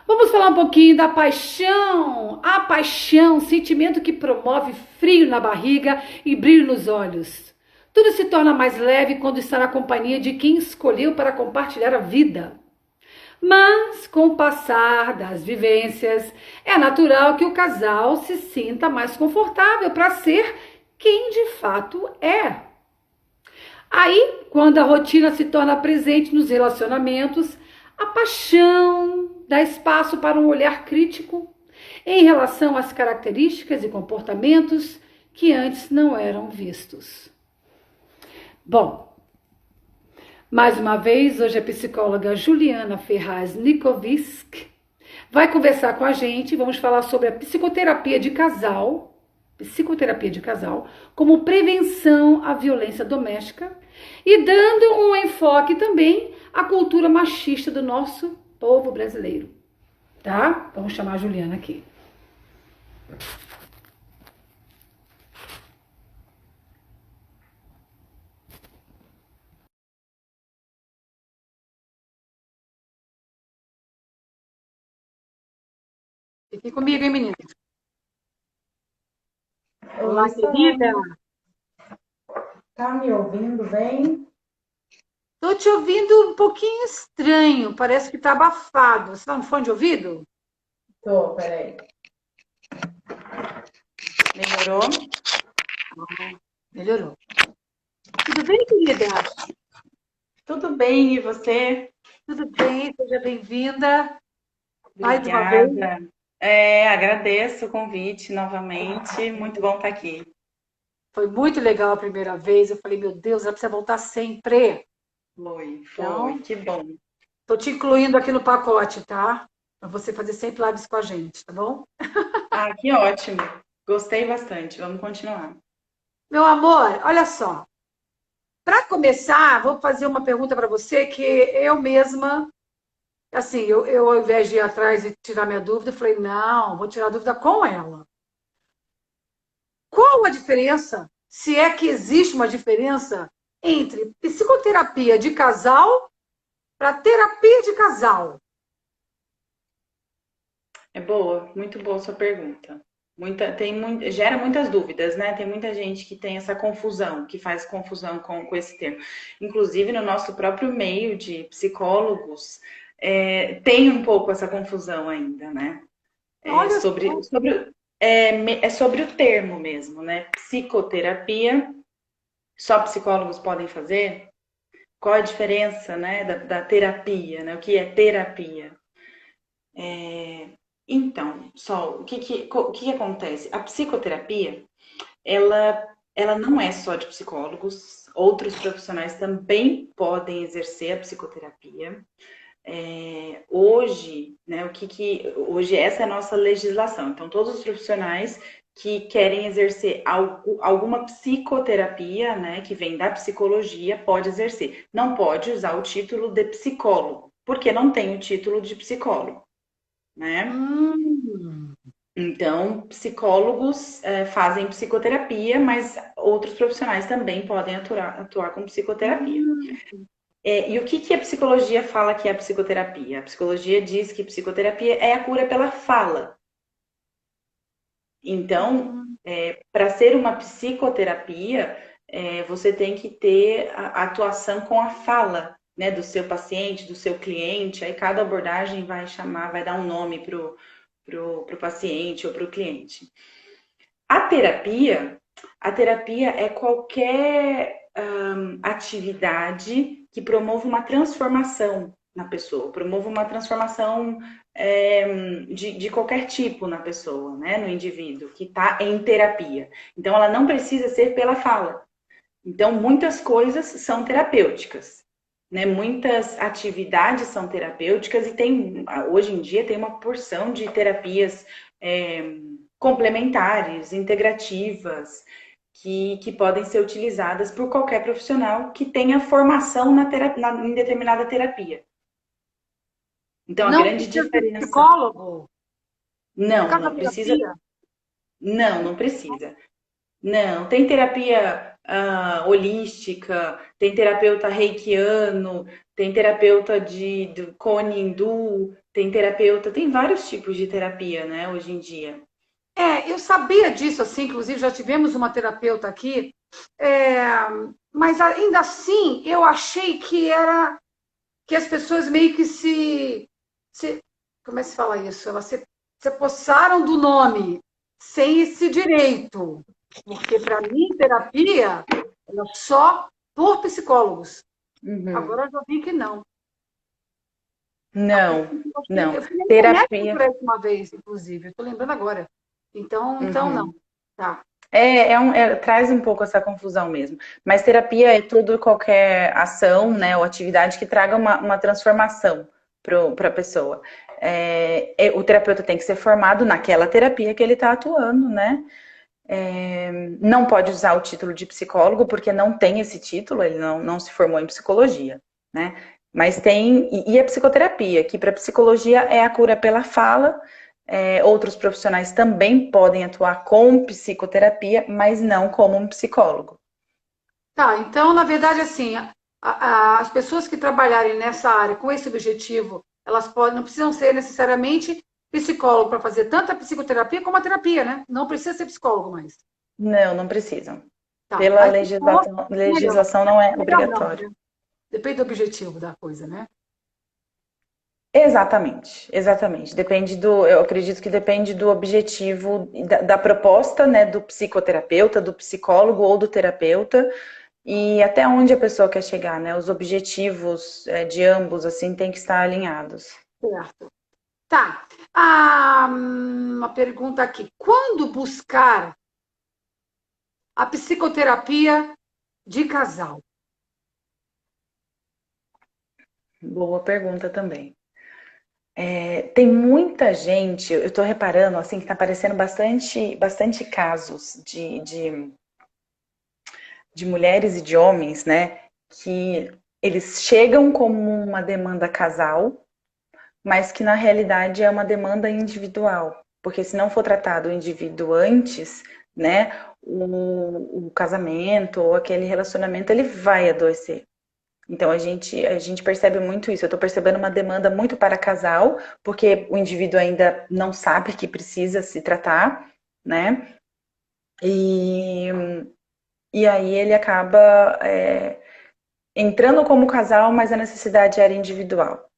Vamos falar um pouquinho da paixão. A paixão, sentimento que promove frio na barriga e brilho nos olhos. Tudo se torna mais leve quando está na companhia de quem escolheu para compartilhar a vida. Mas, com o passar das vivências, é natural que o casal se sinta mais confortável para ser quem de fato é. Aí, quando a rotina se torna presente nos relacionamentos, a paixão dá espaço para um olhar crítico em relação às características e comportamentos que antes não eram vistos. Bom, mais uma vez, hoje a psicóloga Juliana Ferraz Nikovisk vai conversar com a gente. Vamos falar sobre a psicoterapia de casal, como prevenção à violência doméstica e dando um enfoque também à cultura machista do nosso povo brasileiro, tá? Vamos chamar a Juliana aqui. Fique comigo, hein, menina? Olá, Oi, querida. Sônia. Tá me ouvindo bem? Tô te ouvindo um pouquinho estranho, parece que tá abafado. Você tá no fone de ouvido? Tô, peraí. Melhorou? Melhorou. Tudo bem, querida? Tudo bem, e você? Tudo bem, seja bem-vinda mais uma vez. Obrigada. Agradeço o convite novamente. Muito bom estar aqui. Foi muito legal a primeira vez. Eu falei, meu Deus, ela precisa voltar sempre. Foi, Então, que bom. tô te incluindo aqui no pacote, tá? Pra você fazer sempre lives com a gente, tá bom? Ah, que ótimo. Gostei bastante. Vamos continuar. Meu amor, olha só. Para começar, vou fazer uma pergunta para você que eu mesma, assim, eu ao invés de ir atrás e tirar minha dúvida, eu falei, não, vou tirar a dúvida com ela. Qual a diferença, se é que existe uma diferença, entre psicoterapia de casal para terapia de casal? É boa, muito boa sua pergunta. Gera muitas dúvidas, né? Tem muita gente que tem essa confusão, que faz confusão com esse termo. Inclusive, no nosso próprio meio de psicólogos, tem um pouco essa confusão ainda, né? É Olha sobre, só. sobre, é sobre o termo mesmo, né? Psicoterapia, só psicólogos podem fazer? Qual a diferença, né, da terapia, né? O que é terapia? Então, o que acontece? A psicoterapia, ela não é só de psicólogos, outros profissionais também podem exercer a psicoterapia. Hoje, né, hoje essa é a nossa legislação. Então, todos os profissionais que querem exercer alguma psicoterapia, né, que vem da psicologia, pode exercer. Não pode usar o título de psicólogo, porque não tem o título de psicólogo, né? Hum, Então, psicólogos fazem psicoterapia, mas outros profissionais também podem atuar com psicoterapia. hum, E o que a psicologia fala que é a psicoterapia? A psicologia diz que psicoterapia é a cura pela fala. Então, hum. para ser uma psicoterapia, você tem que ter a atuação com a fala, né, do seu paciente, do seu cliente. Aí cada abordagem vai dar um nome pro paciente ou para o cliente. A terapia, a terapia é qualquer atividade que promova uma transformação na pessoa, promova uma transformação de qualquer tipo na pessoa, né, no indivíduo que está em terapia. Então, ela não precisa ser pela fala. Então, muitas coisas são terapêuticas, né? Muitas atividades são terapêuticas e hoje em dia tem uma porção de terapias é, complementares, integrativas, que podem ser utilizadas por qualquer profissional que tenha formação em determinada terapia. Então, a Não grande precisa ser diferença. psicólogo por Não, causa da não precisa. terapia? Não, não precisa. Não, tem terapia holística, tem terapeuta reikiano, Tem terapeuta do Cone hindu, tem terapeuta, tem vários tipos de terapia, né, hoje em dia. Eu sabia disso, assim, inclusive já tivemos uma terapeuta aqui, é, mas ainda assim eu achei que era que as pessoas meio que como é que se fala isso? Elas se apossaram do nome sem esse direito. Porque para mim, terapia era só por psicólogos. Uhum. Agora eu já vi que não. Não, não. Eu fui na internet Terapia. por isso uma vez, inclusive. Eu estou lembrando agora. Então não. Uhum. Tá. Traz um pouco essa confusão mesmo. Mas terapia é tudo e qualquer ação, né, ou atividade que traga uma transformação para a pessoa. O terapeuta tem que ser formado naquela terapia que ele está atuando, né? Não pode usar o título de psicólogo, porque não tem esse título, ele não se formou em psicologia, né? Mas tem, e a psicoterapia, que para psicologia é a cura pela fala. Outros profissionais também podem atuar com psicoterapia, mas não como um psicólogo. Tá, então, na verdade, assim, as pessoas que trabalharem nessa área com esse objetivo, elas podem, não precisam ser necessariamente psicólogo para fazer tanto a psicoterapia como a terapia, né? Não precisa ser psicólogo mais. Não, não precisam. Tá, Pela aí se for, melhor. legislação não é Melhor não, obrigatório. né? Depende do objetivo da coisa, né? Exatamente, exatamente. Eu acredito que depende do objetivo, da proposta, né, do psicoterapeuta, do psicólogo ou do terapeuta, e até onde a pessoa quer chegar, né? Os objetivos, de ambos, assim, têm que estar alinhados. Certo. Tá. Uma pergunta aqui. Quando buscar a psicoterapia de casal? Boa pergunta também. Tem muita gente, eu estou reparando, assim, que está aparecendo bastante casos de mulheres e de homens, né? Que eles chegam como uma demanda casal, mas que na realidade é uma demanda individual. Porque se não for tratado o indivíduo antes, né? O casamento ou aquele relacionamento, ele vai adoecer. Então a gente percebe muito isso. Eu estou percebendo uma demanda muito para casal, porque o indivíduo ainda não sabe que precisa se tratar, né? E, e aí ele acaba entrando como casal, mas a necessidade era individual.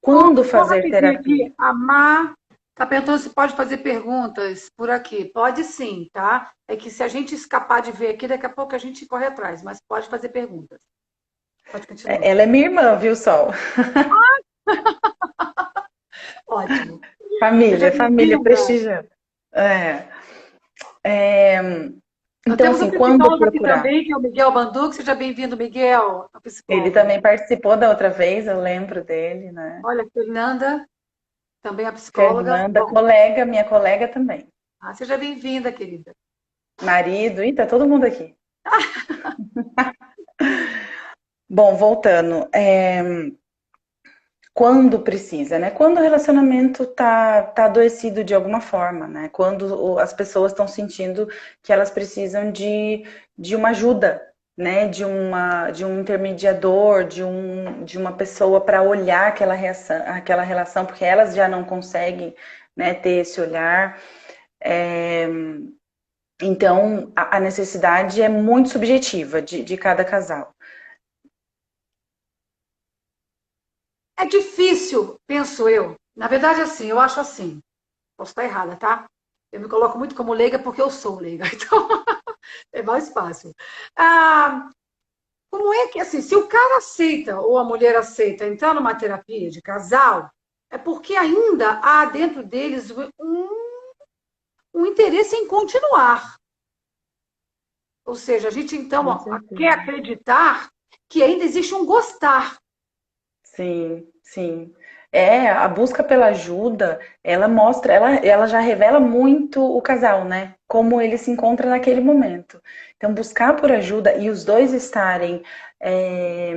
Quando Só fazer rapidinho terapia? aqui. A Má está perguntando se pode fazer perguntas por aqui. Pode sim, tá? É que se a gente escapar de ver aqui, daqui a pouco a gente corre atrás, mas pode fazer perguntas. Pode continuar. Ela é minha irmã, viu, Sol? Ótimo. Seja Família bem-vinda. prestigiando. É, é, Nós então, temos um assim, quando psicólogo aqui procurar? também, que é o Miguel Banduco. Seja bem-vindo, Miguel, o Ele psicólogo. também participou da outra vez, eu lembro dele, né? Olha, Fernanda, também a psicóloga. Fernanda, Bom, minha colega também. seja bem-vinda, querida. Marido, tá todo mundo aqui. Bom, voltando, quando precisa, né? Quando o relacionamento tá adoecido de alguma forma, né? Quando as pessoas estão sentindo que elas precisam de uma ajuda, né? De um intermediador, de uma pessoa para olhar aquela relação, porque elas já não conseguem, né, ter esse olhar. É, Então, a necessidade é muito subjetiva de cada casal. É difícil, penso eu. Na verdade, assim, eu acho assim. Posso estar errada, tá? Eu me coloco muito como leiga porque eu sou leiga, então é mais fácil. Ah, como é que, assim, se o cara aceita ou a mulher aceita entrar numa terapia de casal, é porque ainda há dentro deles um interesse em continuar. Ou seja, a gente então Com quer certeza. acreditar que ainda existe um gostar. Sim, sim. A busca pela ajuda, ela mostra, ela já revela muito o casal, né? Como ele se encontra naquele momento. Então, buscar por ajuda e os dois estarem é,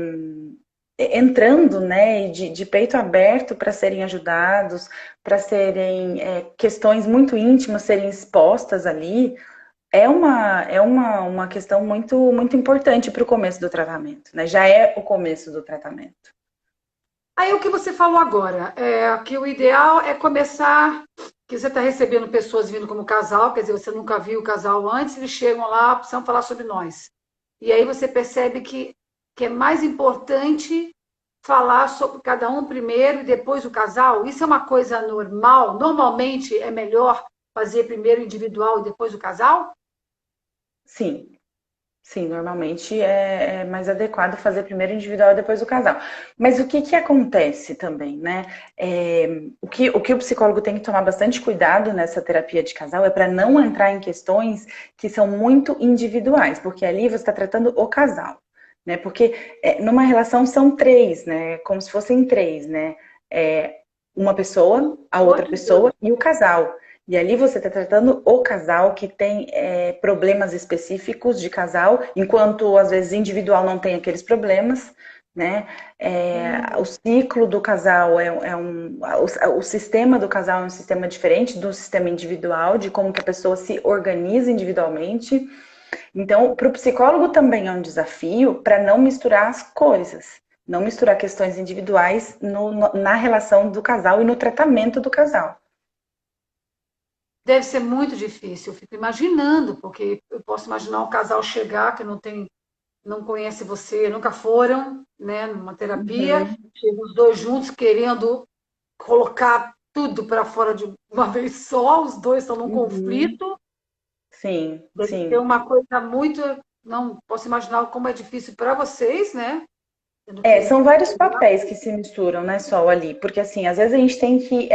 entrando, né, de peito aberto para serem ajudados, para serem questões muito íntimas serem expostas ali, uma questão muito importante para o começo do tratamento, né? Já é o começo do tratamento. Aí o que você falou agora, é que o ideal é começar, que você está recebendo pessoas vindo como casal, quer dizer, você nunca viu o casal antes, eles chegam lá, precisam falar sobre nós. E aí você percebe que é mais importante falar sobre cada um primeiro e depois o casal. Isso é uma coisa normal? Normalmente é melhor fazer primeiro o individual e depois o casal? Sim, sim, normalmente é mais adequado fazer primeiro individual e depois o casal. Mas o que que acontece também, né? O que o psicólogo tem que tomar bastante cuidado nessa terapia de casal é para não entrar em questões que são muito individuais, porque ali você está tratando o casal, né? Porque numa relação são três, né? Como se fossem três, né? É, uma pessoa, a outra Outros dois. pessoa e o casal. E ali você está tratando o casal que tem problemas específicos de casal, enquanto às vezes individual não tem aqueles problemas, né? O ciclo do casal o sistema do casal é um sistema diferente do sistema individual, de como que a pessoa se organiza individualmente. Então, para o psicólogo também é um desafio para não misturar as coisas, não misturar questões individuais na relação do casal e no tratamento do casal. Deve ser muito difícil, eu fico imaginando, porque eu posso imaginar um casal chegar que não conhece você, nunca foram, né, numa terapia, Uhum. chegam os dois juntos querendo colocar tudo para fora de uma vez só, os dois estão num Uhum. conflito, Sim, deve ser sim. uma coisa muito, não posso imaginar como é difícil para vocês, né, tendo que São vários papéis que se misturam, né, Sol, ali. Porque, assim, às vezes a gente tem que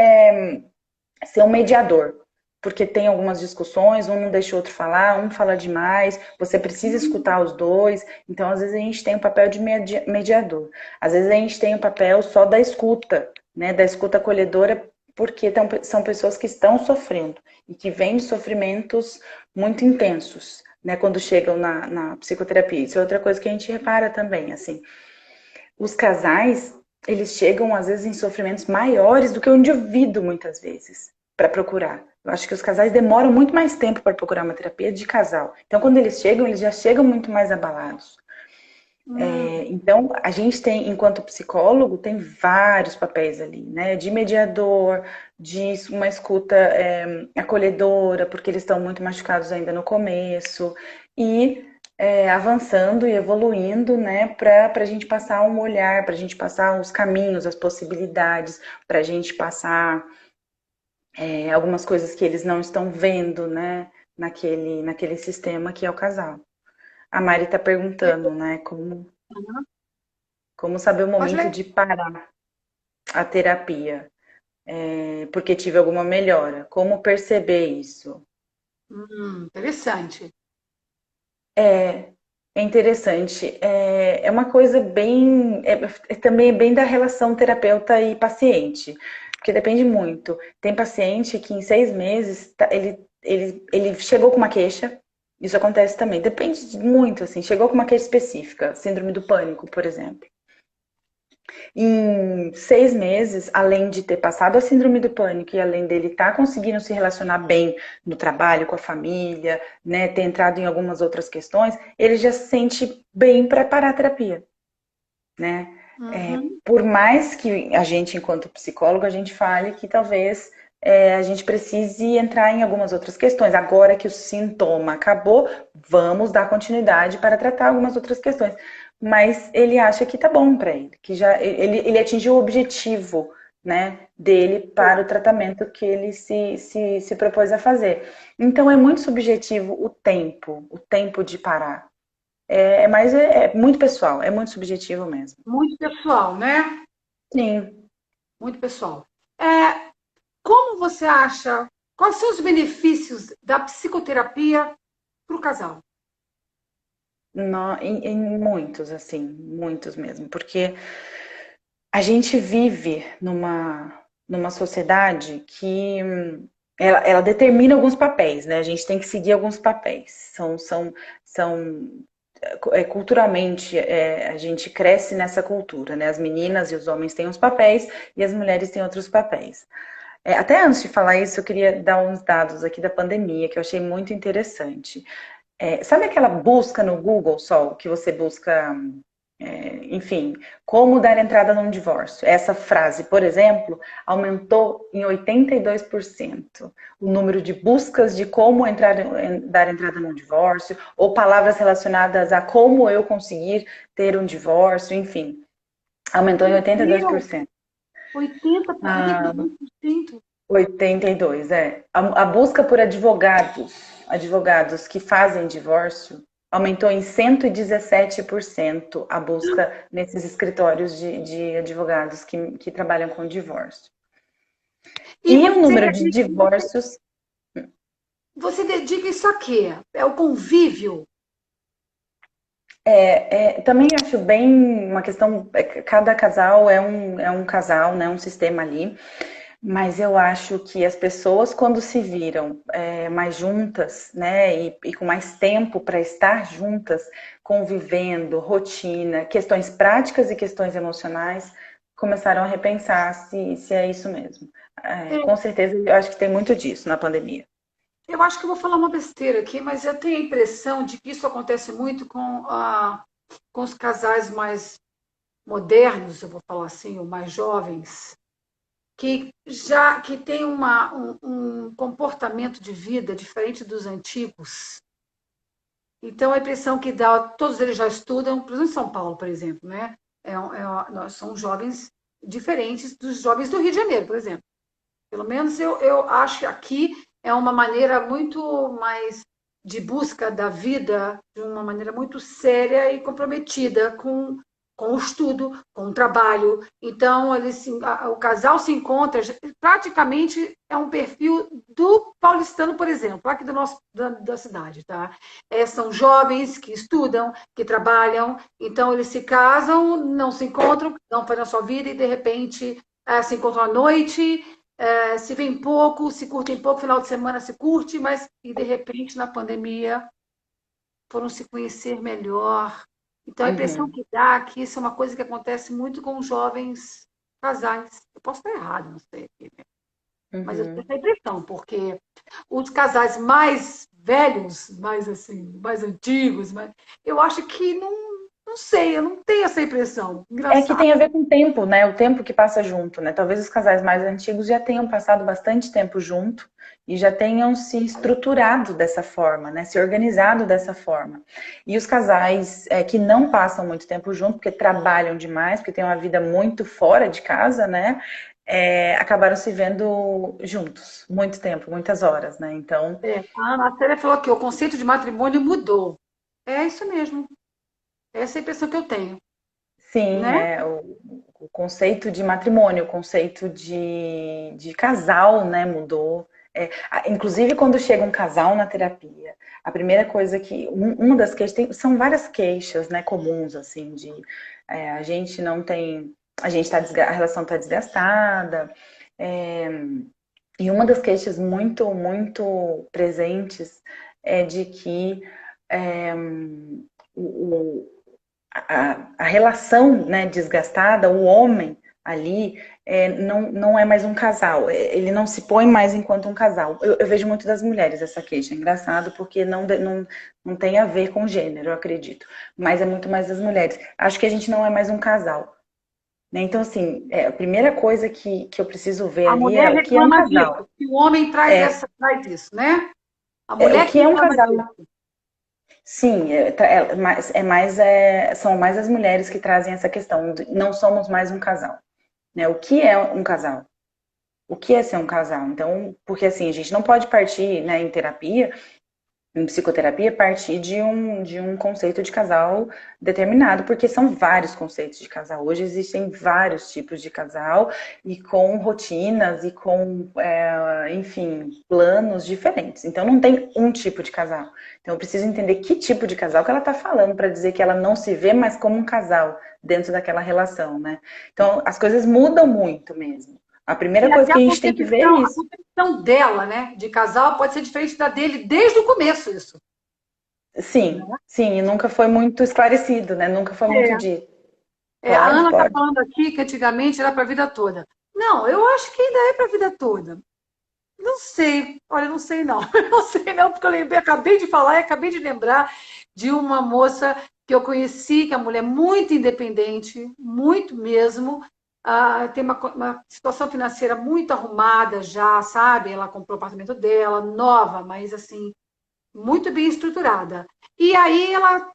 ser um mediador. Porque tem algumas discussões, um não deixa o outro falar, um fala demais, você precisa escutar os dois. Então, às vezes a gente tem o papel de mediador. Às vezes a gente tem o papel só da escuta, né, da escuta acolhedora, porque são pessoas que estão sofrendo e que vêm de sofrimentos muito intensos, né, quando chegam na psicoterapia. Isso é outra coisa que a gente repara também, assim. Os casais, eles chegam às vezes em sofrimentos maiores do que o indivíduo, muitas vezes, para procurar. Eu acho que os casais demoram muito mais tempo para procurar uma terapia de casal. Então, quando eles já chegam muito mais abalados. Então, a gente tem, enquanto psicólogo, tem vários papéis ali, né? De mediador, de uma escuta acolhedora, porque eles estão muito machucados ainda no começo, e avançando e evoluindo, né? Para a gente passar um olhar, para a gente passar os caminhos, as possibilidades, para a gente passar algumas coisas que eles não estão vendo, né? Naquele sistema que é o casal. A Mari está perguntando, né? Como saber o pode momento ler. de parar a terapia? Porque tive alguma melhora. Como perceber isso? Interessante. É, é interessante. É uma coisa bem. Também é bem da relação terapeuta e paciente. Porque depende muito. Tem paciente que em 6 meses ele chegou com uma queixa. Isso acontece também. Depende muito, assim. Chegou com uma queixa específica. Síndrome do pânico, por exemplo. Em 6 meses, além de ter passado a síndrome do pânico e além dele estar conseguindo se relacionar bem no trabalho, com a família, né, ter entrado em algumas outras questões, ele já se sente bem para parar a terapia, né? Uhum. Por mais que a gente, enquanto psicólogo, a gente fale que talvez a gente precise entrar em algumas outras questões. Agora que o sintoma acabou, vamos dar continuidade para tratar algumas outras questões. Mas ele acha que tá bom para ele, que já ele atingiu o objetivo, né, dele para o tratamento que ele se propôs a fazer. Então é muito subjetivo o tempo de parar. Mas é muito pessoal, é muito subjetivo mesmo. Muito pessoal, né? Sim, Muito pessoal. É, como você acha, quais são os benefícios da psicoterapia para o casal? em muitos, assim, muitos mesmo, porque a gente vive numa sociedade que ela determina alguns papéis, né? A gente tem que seguir alguns papéis. São culturalmente, a gente cresce nessa cultura, né? As meninas e os homens têm uns papéis e as mulheres têm outros papéis. Até antes de falar isso, eu queria dar uns dados aqui da pandemia que eu achei muito interessante. Sabe aquela busca no Google, Sol, que você busca enfim, como dar entrada num divórcio. Essa frase, por exemplo, aumentou em 82% o número de buscas de como dar entrada num divórcio, ou palavras relacionadas a como eu conseguir ter um divórcio, enfim, aumentou em Meu Deus, 82%. 82%. 82, é. A busca por advogados que fazem divórcio, aumentou em 117% a busca nesses escritórios de advogados que trabalham com divórcio. E E o número de divórcios. você dedica isso a quê? É o convívio? Também acho bem uma questão. Cada casal é um casal, né? Um sistema ali. Mas eu acho que as pessoas, quando se viram mais juntas, né, e com mais tempo para estar juntas, convivendo, rotina, questões práticas e questões emocionais, começaram a repensar se é isso mesmo. Com certeza, eu acho que tem muito disso na pandemia. Eu acho que eu vou falar uma besteira aqui, mas eu tenho a impressão de que isso acontece muito com os casais mais modernos, eu vou falar assim, ou mais jovens, que tem um comportamento de vida diferente dos antigos. Então, a impressão que dá, todos eles já estudam, por exemplo, em São Paulo, por exemplo, né? Nós somos jovens diferentes dos jovens do Rio de Janeiro, por exemplo. Pelo menos eu acho que aqui é uma maneira muito mais de busca da vida, de uma maneira muito séria e comprometida com o estudo, com o trabalho. Então, o casal se encontra, praticamente é um perfil do paulistano, por exemplo, aqui da cidade, tá? São jovens que estudam, que trabalham, então eles se casam, não se encontram, não fazem a sua vida e, de repente, se encontram à noite, se vê pouco, se curtem pouco, final de semana se curte, mas e de repente na pandemia foram se conhecer melhor. Então a impressão Uhum, que dá é que isso é uma coisa que acontece muito com jovens casais. Eu posso estar errado, não sei, né? Mas eu tenho uhum. essa impressão, porque os casais mais velhos, mais assim, mais antigos, eu acho que não sei, eu não tenho essa impressão. É que Engraçado. tem a ver com o tempo, né? O tempo que passa junto, né? Talvez os casais mais antigos já tenham passado bastante tempo junto e já tenham se estruturado dessa forma, né? Se organizado dessa forma. E os casais que não passam muito tempo junto, porque trabalham demais, porque têm uma vida muito fora de casa, né? Acabaram se vendo juntos, muito tempo, muitas horas, né? Então, A Ana Célia falou que o conceito de matrimônio mudou. É isso mesmo. Essa é a impressão que eu tenho, sim, né? o conceito de matrimônio, o conceito de casal, né, mudou. Inclusive, quando chega um casal na terapia, a primeira coisa uma das queixas, são várias queixas, né, comuns, assim, a gente não tem, a relação está desgastada, é, e uma das queixas muito, muito presentes é de que é, o, a relação, né, desgastada, o homem ali não é mais um casal, ele não se põe mais enquanto um casal. Eu vejo muito das mulheres essa queixa, é engraçado porque não tem a ver com gênero, eu acredito, mas é muito mais das mulheres. Acho que a gente não é mais um casal, né? Então, assim, a primeira coisa que eu preciso ver A ali mulher é o que é um reclama casal. disso, que o homem É, traz isso, né? A o mulher que que é um reclama casal? disso. Sim, são mais as mulheres que trazem essa questão. Não somos mais um casal, né? O que é um casal? O que é ser um casal? Então, porque assim, a gente não pode partir, né, em psicoterapia, partir de um conceito de casal determinado, porque são vários conceitos de casal. Hoje existem vários tipos de casal e com rotinas e com, enfim, planos diferentes. Então não tem um tipo de casal. Então eu preciso entender que tipo de casal que ela está falando para dizer que ela não se vê mais como um casal dentro daquela relação, né? Então as coisas mudam muito mesmo. A primeira E coisa até que a gente tem que ver é a isso. concepção dela, né, de casal, pode ser diferente da dele desde o começo, isso. Sim, sim, e nunca foi muito esclarecido, né? Nunca foi muito É. dito. A Pode, Ana está pode. falando aqui que antigamente era para a vida toda. Não, eu acho que ainda é para a vida toda. Não sei, olha, não sei não. Não sei não, porque eu lembrei, acabei de falar e acabei de lembrar de uma moça que eu conheci, que é uma mulher muito independente, muito mesmo. Tem uma situação financeira muito arrumada já, sabe? Ela comprou o apartamento dela, nova, mas assim, muito bem estruturada. E aí ela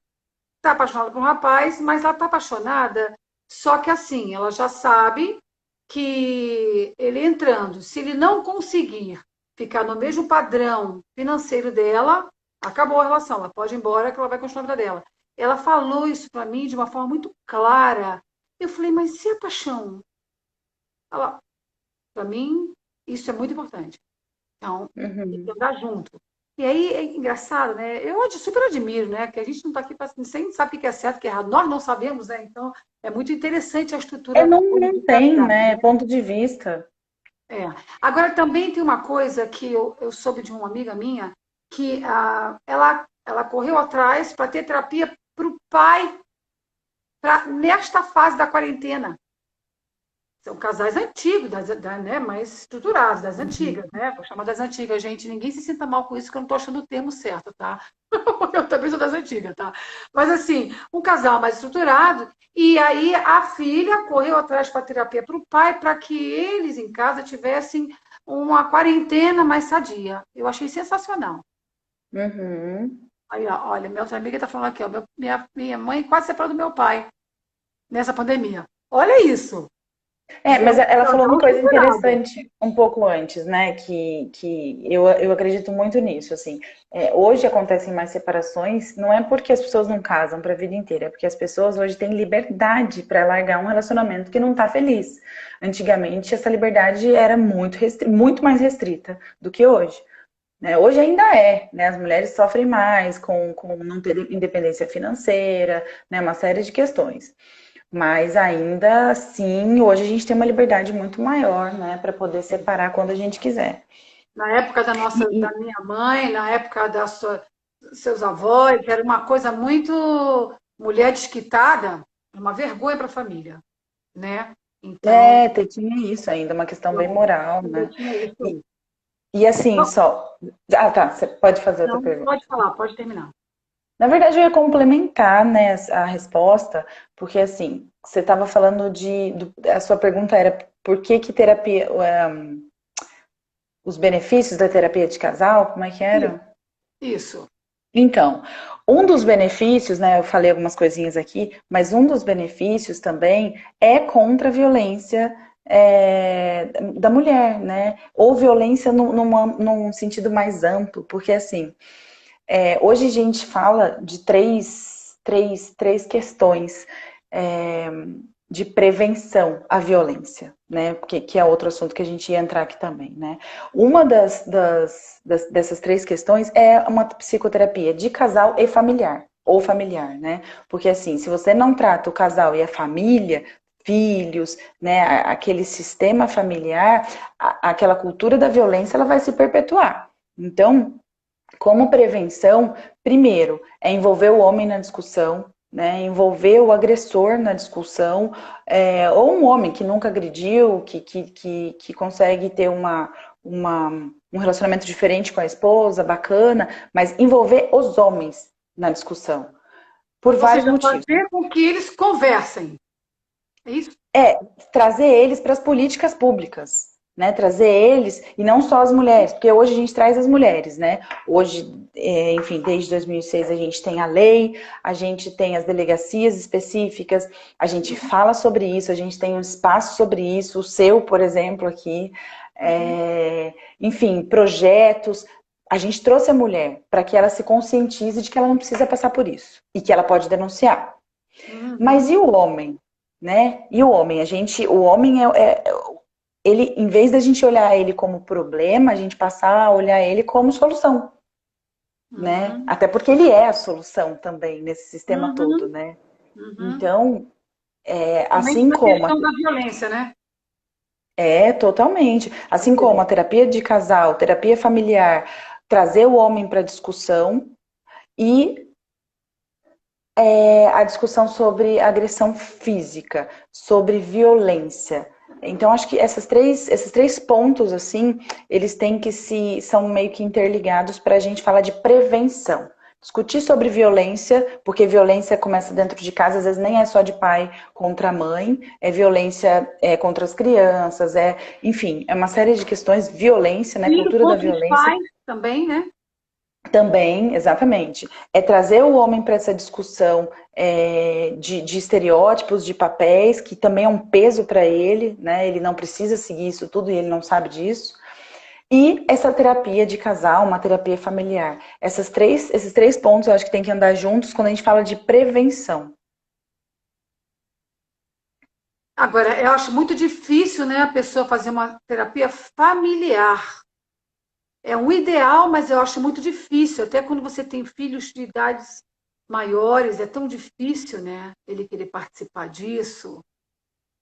está apaixonada por um rapaz, mas ela está apaixonada, só que assim, ela já sabe que ele entrando, se ele não conseguir ficar no mesmo padrão financeiro dela, acabou a relação, ela pode ir embora que ela vai continuar a vida dela. Ela falou isso para mim de uma forma muito clara. Eu falei, mas e a paixão? Ela, para mim, isso é muito importante. Então, tem que Uhum. andar junto. E aí é engraçado, né? Eu super admiro, né? Que a gente não está aqui para. Você sabe o que é certo, o que é errado. Nós não sabemos, né? Então, é muito interessante a É, estrutura hoje não de tem, casar, né? né? Ponto de vista. É. Agora, também tem uma coisa que eu soube de uma amiga minha, que ela correu atrás para ter terapia para o pai, nesta fase da quarentena. São casais antigos, né, mais estruturados, das Uhum. antigas, né? Vou chamar das antigas, gente. Ninguém se sinta mal com isso, que eu não estou achando o termo certo, tá? Eu também sou das antigas, tá? Mas assim, um casal mais estruturado, e aí a filha correu atrás para terapia para o pai, para que eles em casa tivessem uma quarentena mais sadia. Eu achei sensacional. Uhum. Aí, ó, olha, minha outra amiga está falando aqui, ó, minha mãe quase separou do meu pai nessa pandemia. Olha isso. É, mas ela falou uma Casal coisa estruturado. interessante um pouco antes, né? Que eu acredito muito nisso, assim. Hoje acontecem mais separações, não é porque as pessoas não casam para a vida inteira, é porque as pessoas hoje têm liberdade para largar um relacionamento que não está feliz. Antigamente, essa liberdade era muito mais restrita do que hoje. Né? Hoje ainda é, né? As mulheres sofrem mais com não ter independência financeira, né? Uma série de questões. Mas ainda assim, hoje a gente tem uma liberdade muito maior, né, para poder separar quando a gente quiser. Na época da E, minha mãe, na época seus avós, era uma coisa muito mulher desquitada, uma vergonha para a família, né? Então, tinha isso ainda, uma questão bem então, moral, ainda né? tinha isso E, aí. e assim, Então, só. Ah, tá, você pode fazer outra não, pergunta. pode falar, pode terminar. Na verdade, eu ia complementar, né, a resposta, porque assim, você estava falando a sua pergunta era por que que terapia, os benefícios da terapia de casal, como é que Isso. era? Isso. Então, um dos benefícios, né, eu falei algumas coisinhas aqui, mas um dos benefícios também é contra a violência da mulher, né? Ou violência num sentido mais amplo, porque assim, hoje a gente fala de três questões é, de prevenção à violência, né? Que é outro assunto que a gente ia entrar aqui também, né? Uma dessas três questões é uma psicoterapia de casal e familiar, ou familiar, né? Porque assim, se você não trata o casal e a família, filhos, né, aquele sistema familiar, aquela cultura da violência, ela vai se perpetuar. Então, como prevenção, primeiro, é envolver o homem na discussão, né? Envolver o agressor na discussão, ou um homem que nunca agrediu, que consegue ter um relacionamento diferente com a esposa, bacana, mas envolver os homens na discussão, por Ou vários seja, motivos. fazer com que eles conversem. É isso? Trazer eles para as políticas públicas, né? Trazer eles, e não só as mulheres, porque hoje a gente traz as mulheres, né? Hoje, enfim, desde 2006 a gente tem a lei, a gente tem as delegacias específicas, a gente fala sobre isso, a gente tem um espaço sobre isso, o seu, por exemplo, aqui, enfim, projetos. A gente trouxe a mulher para que ela se conscientize de que ela não precisa passar por isso e que ela pode denunciar. Mas Uhum. e o homem, né? E o homem, o homem ele, em vez da gente olhar ele como problema, a gente passar a olhar ele como solução, né? Uhum. Até porque ele é a solução também nesse sistema todo, Uhum. né? Uhum. Então, Somente assim na como questão da violência, né? totalmente, assim como a terapia de casal, terapia familiar, trazer o homem para discussão e a discussão sobre agressão física, sobre violência. Então, acho que esses três pontos, assim, eles têm que são meio que interligados para a gente falar de prevenção. Discutir sobre violência, porque violência começa dentro de casa, às vezes nem é só de pai contra mãe, é violência contra as crianças, enfim, é uma série de questões, violência, né, Filho cultura da contra os violência. pais também, né? Também, exatamente. É trazer o homem para essa discussão de estereótipos, de papéis, que também é um peso para ele, né? Ele não precisa seguir isso tudo e ele não sabe disso. E essa terapia de casal, uma terapia familiar. Esses três pontos eu acho que tem que andar juntos quando a gente fala de prevenção. Agora, eu acho muito difícil, né, a pessoa fazer uma terapia familiar. É um ideal, mas eu acho muito difícil. Até quando você tem filhos de idades maiores, é tão difícil, né, ele querer participar disso.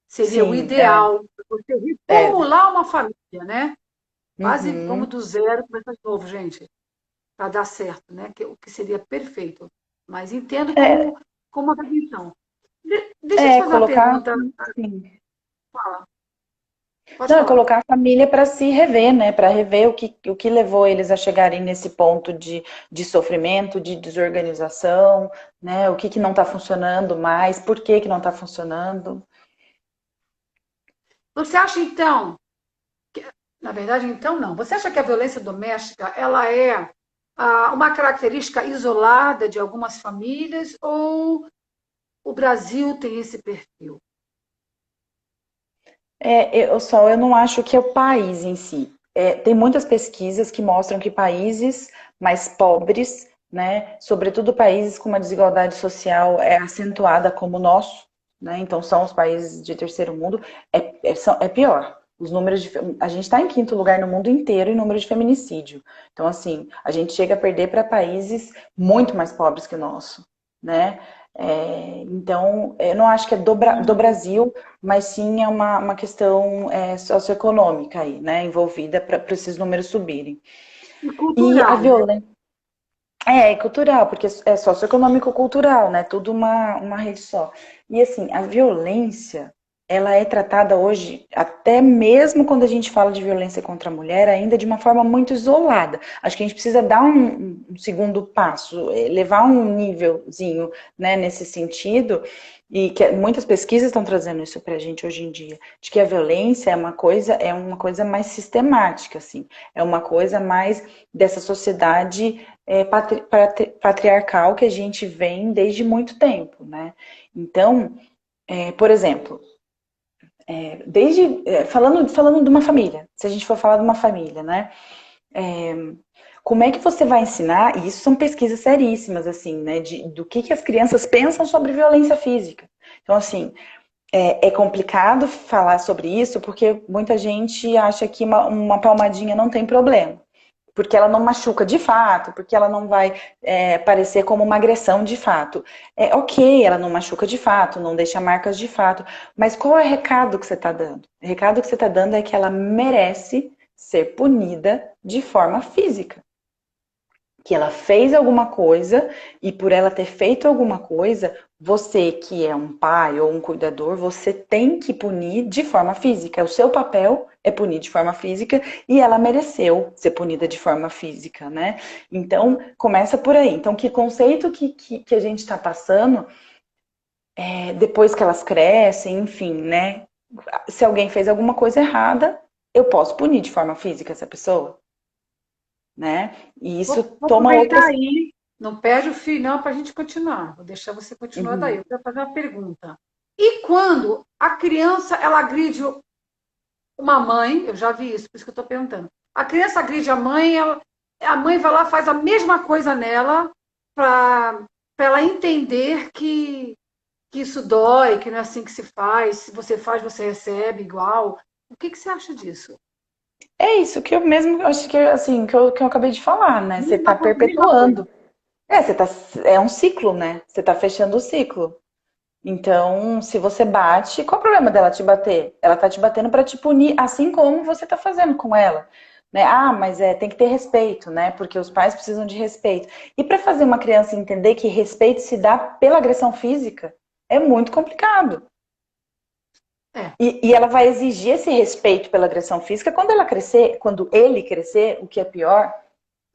Seria o Sim, ideal, você é. reformular uma família, né? Quase vamos Uhum. do zero, começar de novo, gente, para dar certo, né? O que seria perfeito. Mas entendo É, como uma prevenção. Deixa eu te fazer uma colocar. pergunta. Sim. Fala, pode Não, é falar. colocar a família para se rever, né? Para rever o que levou eles a chegarem nesse ponto de sofrimento, de desorganização, né? O que não está funcionando mais, por que não está funcionando. Você acha, então, na verdade, então não. Você acha que a violência doméstica ela é uma característica isolada de algumas famílias ou o Brasil tem esse perfil? Eu não acho que é o país em si. Tem muitas pesquisas que mostram que países mais pobres, né, sobretudo países com uma desigualdade social acentuada como o nosso, né, então são os países de terceiro mundo, é pior. Os números a gente está em quinto lugar no mundo inteiro em número de feminicídio. Então, assim, a gente chega a perder para países muito mais pobres que o nosso, né? Então, eu não acho que é do Brasil, mas sim é uma questão socioeconômica aí, né, envolvida para esses números subirem. E E a cultural, né? violência é cultural, porque é socioeconômico-cultural, né? Tudo uma rede só. E assim, a violência, ela é tratada hoje, até mesmo quando a gente fala de violência contra a mulher, ainda de uma forma muito isolada. Acho que a gente precisa dar um segundo passo, levar um nívelzinho, né, nesse sentido, e que muitas pesquisas estão trazendo isso pra gente hoje em dia, de que a violência é uma coisa mais sistemática, assim, é uma coisa mais dessa sociedade patriarcal que a gente vem desde muito tempo, né? Então, por exemplo, falando de uma família, se a gente for falar de uma família, né? Como é que você vai ensinar? E isso são pesquisas seríssimas, assim, né? Do que as crianças pensam sobre violência física. Então, assim, é complicado falar sobre isso porque muita gente acha que uma palmadinha não tem problema porque ela não machuca de fato, porque ela não vai parecer como uma agressão de fato. É ok, ela não machuca de fato, não deixa marcas de fato, mas qual é o recado que você está dando? O recado que você está dando é que ela merece ser punida de forma física. Que ela fez alguma coisa e por ela ter feito alguma coisa, você que é um pai ou um cuidador, você tem que punir de forma física. O seu papel é punir de forma física e ela mereceu ser punida de forma física, né? Então, começa por aí. Então, que conceito que a gente está passando depois que elas crescem, enfim, né? Se alguém fez alguma coisa errada, eu posso punir de forma física essa pessoa, né? E isso Vou toma aproveitar outras. aí, não perde o fio não para a gente continuar. Vou deixar você continuar daí. Uhum. Eu quero fazer uma pergunta. E quando a criança ela agride uma mãe, eu já vi isso, por isso que eu estou perguntando. A criança agride a mãe, a mãe vai lá faz a mesma coisa nela para ela entender que isso dói, que não é assim que se faz. Se você faz, você recebe igual. O que você acha disso? É isso que eu mesmo acho que assim que eu acabei de falar, né? Você está Mesma coisa. perpetuando. Você tá, é um ciclo, né? Você está fechando o ciclo. Então, se você bate, qual o problema dela te bater? Ela tá te batendo para te punir, assim como você tá fazendo com ela. Né? Ah, mas tem que ter respeito, né? Porque os pais precisam de respeito. E para fazer uma criança entender que respeito se dá pela agressão física, é muito complicado. É. E ela vai exigir esse respeito pela agressão física quando ela crescer, quando ele crescer, o que é pior,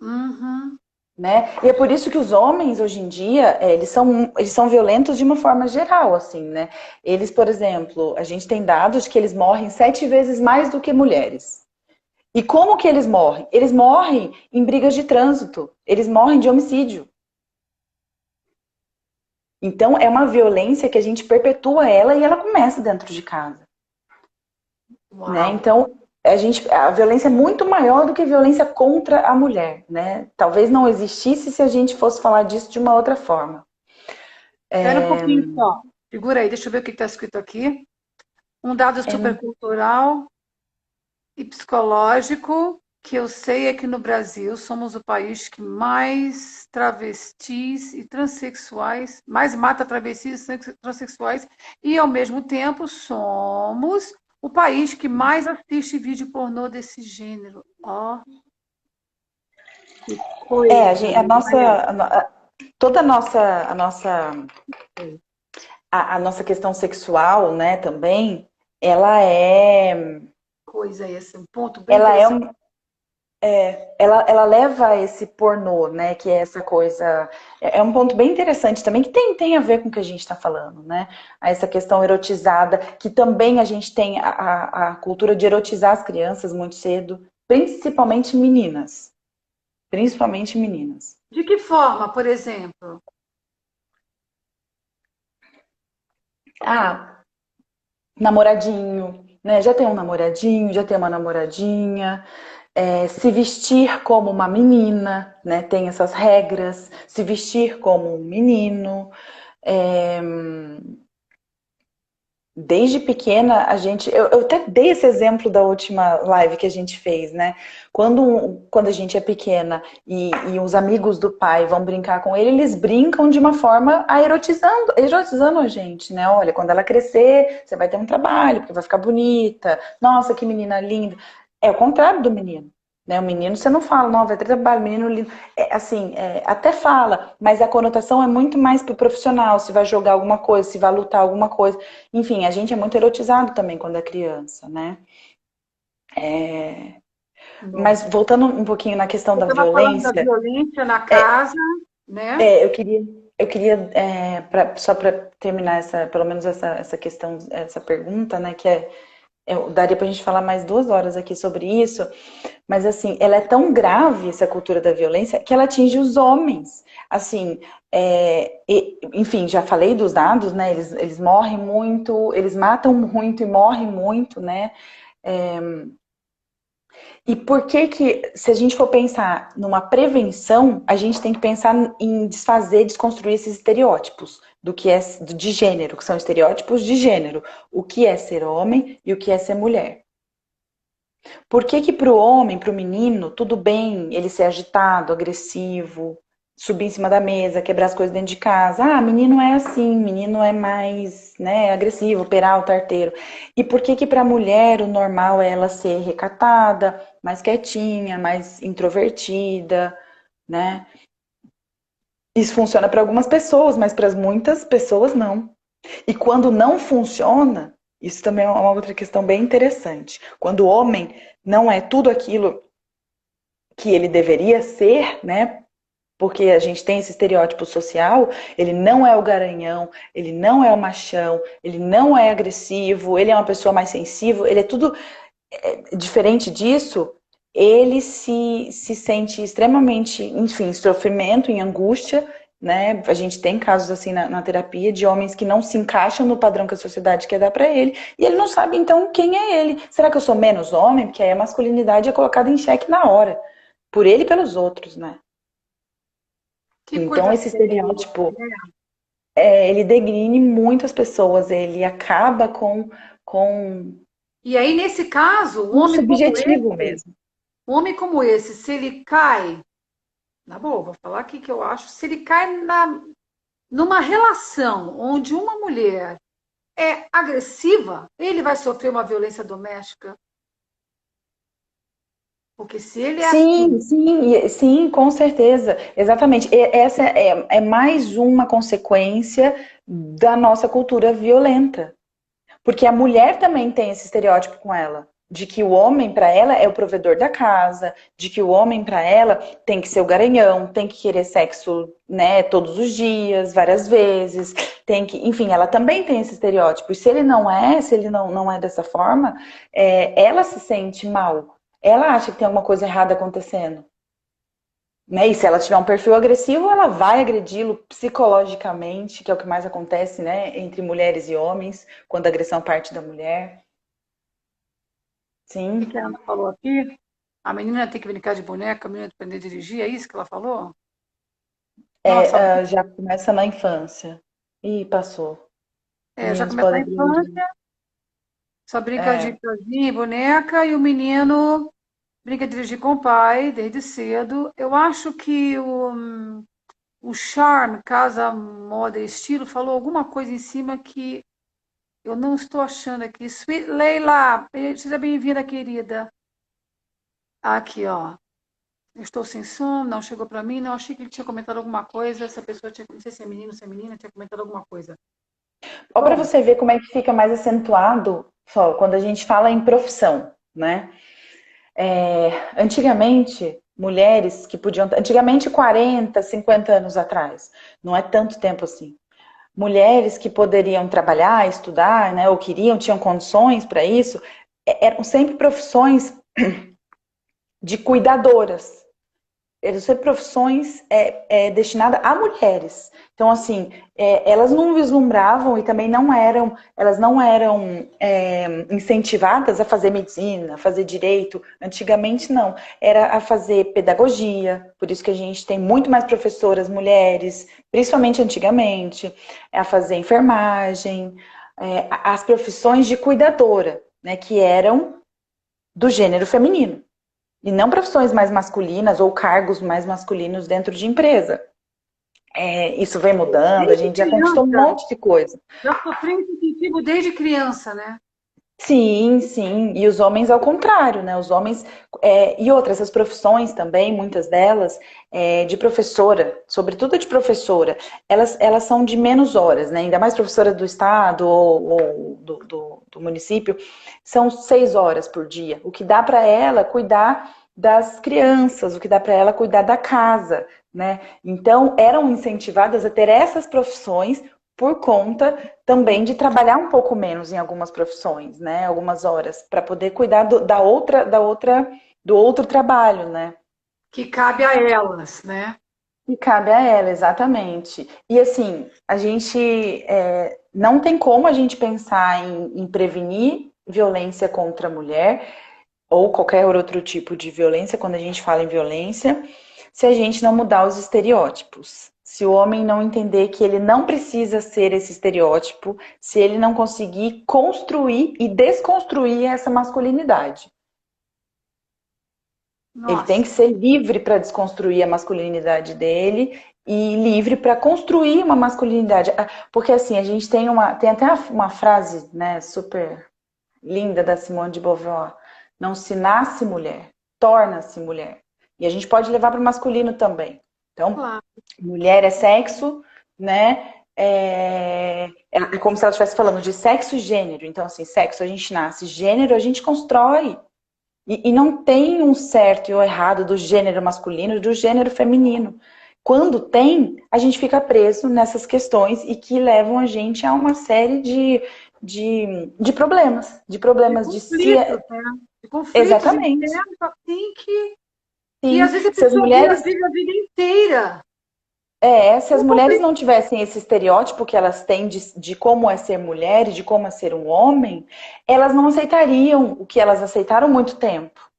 Uhum. né? E é por isso que os homens hoje em dia, eles são violentos de uma forma geral, assim, né? Eles, por exemplo, a gente tem dados que eles morrem 7 vezes mais do que mulheres. E como que eles morrem? Eles morrem em brigas de trânsito, eles morrem de homicídio. Então é uma violência que a gente perpetua ela e ela começa dentro de casa, né? Uau. Então a violência é muito maior do que a violência contra a mulher, né? Talvez não existisse se a gente fosse falar disso de uma outra forma. Espera um pouquinho só. Segura aí, deixa eu ver o que está escrito aqui. Um dado É, supercultural e psicológico que eu sei é que no Brasil somos o país que mais travestis e transexuais, mais mata travestis e transexuais, e ao mesmo tempo somos o país que mais assiste vídeo pornô desse gênero. Ó, que coisa, a nossa, né? toda a nossa questão sexual, né, também, ela é, Coisa esse, um ponto bem ela é, interessante. um- ela leva a esse pornô, né, que é essa coisa, é um ponto bem interessante também, que tem a ver com o que a gente está falando, né, a essa questão erotizada, que também a gente tem a cultura de erotizar as crianças muito cedo, principalmente meninas. De que forma, por exemplo? Ah, namoradinho, né, já tem um namoradinho, já tem uma namoradinha, se vestir como uma menina, né? Tem essas regras, se vestir como um menino. É, desde pequena, eu até dei esse exemplo da última live que a gente fez, né? Quando a gente é pequena e os amigos do pai vão brincar com ele, eles brincam de uma forma erotizando a gente, né? Olha, quando ela crescer, você vai ter um trabalho, porque vai ficar bonita. Nossa, que menina linda. É o contrário do menino. Né? O menino, você não fala, não, vai ter trabalho, menino lindo. Até fala, mas a conotação é muito mais pro profissional, se vai jogar alguma coisa, se vai lutar alguma coisa. Enfim, a gente é muito erotizado também quando é criança, né? Bom, Mas voltando um pouquinho na questão você da estava falando da violência, violência na casa, né? só para terminar pelo menos essa questão, essa pergunta, né? Daria para a gente falar mais 2 horas aqui sobre isso, mas assim, ela é tão grave, essa cultura da violência, que ela atinge os homens. Assim, enfim, já falei dos dados, né? Eles morrem muito, eles matam muito e morrem muito, né? É, e por que, se a gente for pensar numa prevenção, a gente tem que pensar em desconstruir esses estereótipos do que é de gênero, que são estereótipos de gênero, o que é ser homem e o que é ser mulher. Por que para o homem, para o menino, tudo bem ele ser agitado, agressivo, subir em cima da mesa, quebrar as coisas dentro de casa? Ah, menino é assim, menino é mais, né, agressivo, peralta, arteiro. E por que para a mulher o normal é ela ser recatada, mais quietinha, mais introvertida, né? Isso funciona para algumas pessoas, mas para muitas pessoas não. E quando não funciona, isso também é uma outra questão bem interessante. Quando o homem não é tudo aquilo que ele deveria ser, né? Porque a gente tem esse estereótipo social, ele não é o garanhão, ele não é o machão, ele não é agressivo, ele é uma pessoa mais sensível, ele é tudo diferente disso, ele se sente extremamente, enfim, em sofrimento, em angústia, né? A gente tem casos assim na terapia de homens que não se encaixam no padrão que a sociedade quer dar para ele, e ele não sabe então quem é ele. Será que eu sou menos homem? Porque aí a masculinidade é colocada em xeque na hora, por ele e pelos outros, né? Que Então coisa esse séria. estereótipo, ele degrine muitas pessoas, ele acaba com E aí, nesse caso, um subjetivo mesmo. um homem como esse, se ele cai, na boa, vou falar aqui que eu acho, se ele cai numa relação onde uma mulher é agressiva, ele vai sofrer uma violência doméstica. Porque se ele é Sim, assim, sim, sim, com certeza, exatamente. Essa é mais uma consequência da nossa cultura violenta. Porque a mulher também tem esse estereótipo com ela, de que o homem para ela é o provedor da casa, de que o homem para ela tem que ser o garanhão, tem que querer sexo, né, todos os dias, várias vezes, tem que, enfim, ela também tem esse estereótipo. E se ele não é, se ele não é dessa forma, ela se sente mal. Ela acha que tem alguma coisa errada acontecendo. Né? E se ela tiver um perfil agressivo, ela vai agredi-lo psicologicamente, que é o que mais acontece, né, entre mulheres e homens, quando a agressão parte da mulher. O que Sim. a Ana falou aqui? A menina tem que brincar de boneca, a menina tem que aprender a dirigir, é isso que ela falou? Nossa, Já começa na infância. Ih, passou. já Meninos começa na podem progredir. infância, só brinca de É, peãozinho, boneca, e o menino brinca de dirigir com o pai desde cedo. Eu acho que o Charme, Casa, Moda e Estilo, falou alguma coisa em cima que eu não estou achando aqui. Sweet Leila, seja bem-vinda, querida. Aqui, ó. Eu estou sem som, não chegou para mim, não achei que ele tinha comentado alguma coisa. Essa pessoa tinha, não sei se é menino, se é menina, tinha comentado alguma coisa. ó, para Bom, você ver como é que fica mais acentuado, só quando a gente fala em profissão, né? Antigamente, mulheres que podiam. Antigamente, 40, 50 anos atrás, não é tanto tempo assim. Mulheres que poderiam trabalhar, estudar, né, ou queriam, tinham condições para isso, eram sempre profissões de cuidadoras. Eram sempre profissões destinadas a mulheres. Então, assim, elas não vislumbravam e também elas não eram incentivadas a fazer medicina, a fazer direito. Antigamente, não. Era a fazer pedagogia, por isso que a gente tem muito mais professoras mulheres, principalmente antigamente, a fazer enfermagem, as profissões de cuidadora, né, que eram do gênero feminino. E não profissões mais masculinas ou cargos mais masculinos dentro de empresa. Isso vem mudando, a desde gente já conquistou um criança, monte de coisa. já sofri esse incentivo desde criança, né? Sim, sim. E os homens ao contrário, né? Os homens. E outras, essas profissões também, muitas delas, de professora, sobretudo de professora, elas são de menos horas, né? Ainda mais professora do estado ou do município, são 6 horas por dia. O que dá para ela cuidar das crianças, o que dá para ela cuidar da casa, né? Então, eram incentivadas a ter essas profissões por conta também de trabalhar um pouco menos em algumas profissões, né? Algumas horas, para poder cuidar do outro trabalho, né? Que cabe a elas, né? E cabe a ela, exatamente. E assim, a gente não tem como a gente pensar em prevenir violência contra a mulher ou qualquer outro tipo de violência, quando a gente fala em violência, se a gente não mudar os estereótipos. Se o homem não entender que ele não precisa ser esse estereótipo, se ele não conseguir construir e desconstruir essa masculinidade. Ele tem Nossa, que ser livre para desconstruir a masculinidade dele e livre para construir uma masculinidade. Porque assim, a gente tem até uma frase, né, super linda da Simone de Beauvoir. Não se nasce mulher, torna-se mulher. E a gente pode levar para o masculino também. Então, claro. mulher é sexo, né? É como se ela estivesse falando de sexo e gênero. Então, assim, sexo a gente nasce, gênero a gente constrói. E não tem um certo e um errado do gênero masculino e do gênero feminino. Quando tem, a gente fica preso nessas questões e que levam a gente a uma série de problemas. De De problemas de se. conflitos, né? De conflitos Exatamente. internos, assim, que às Sim. vezes a Se as pessoa mulheres vive a vida inteira. Se as Com mulheres conflito. não tivessem esse estereótipo que elas têm de como é ser mulher e de como é ser um homem, elas não aceitariam o que elas aceitaram há muito tempo.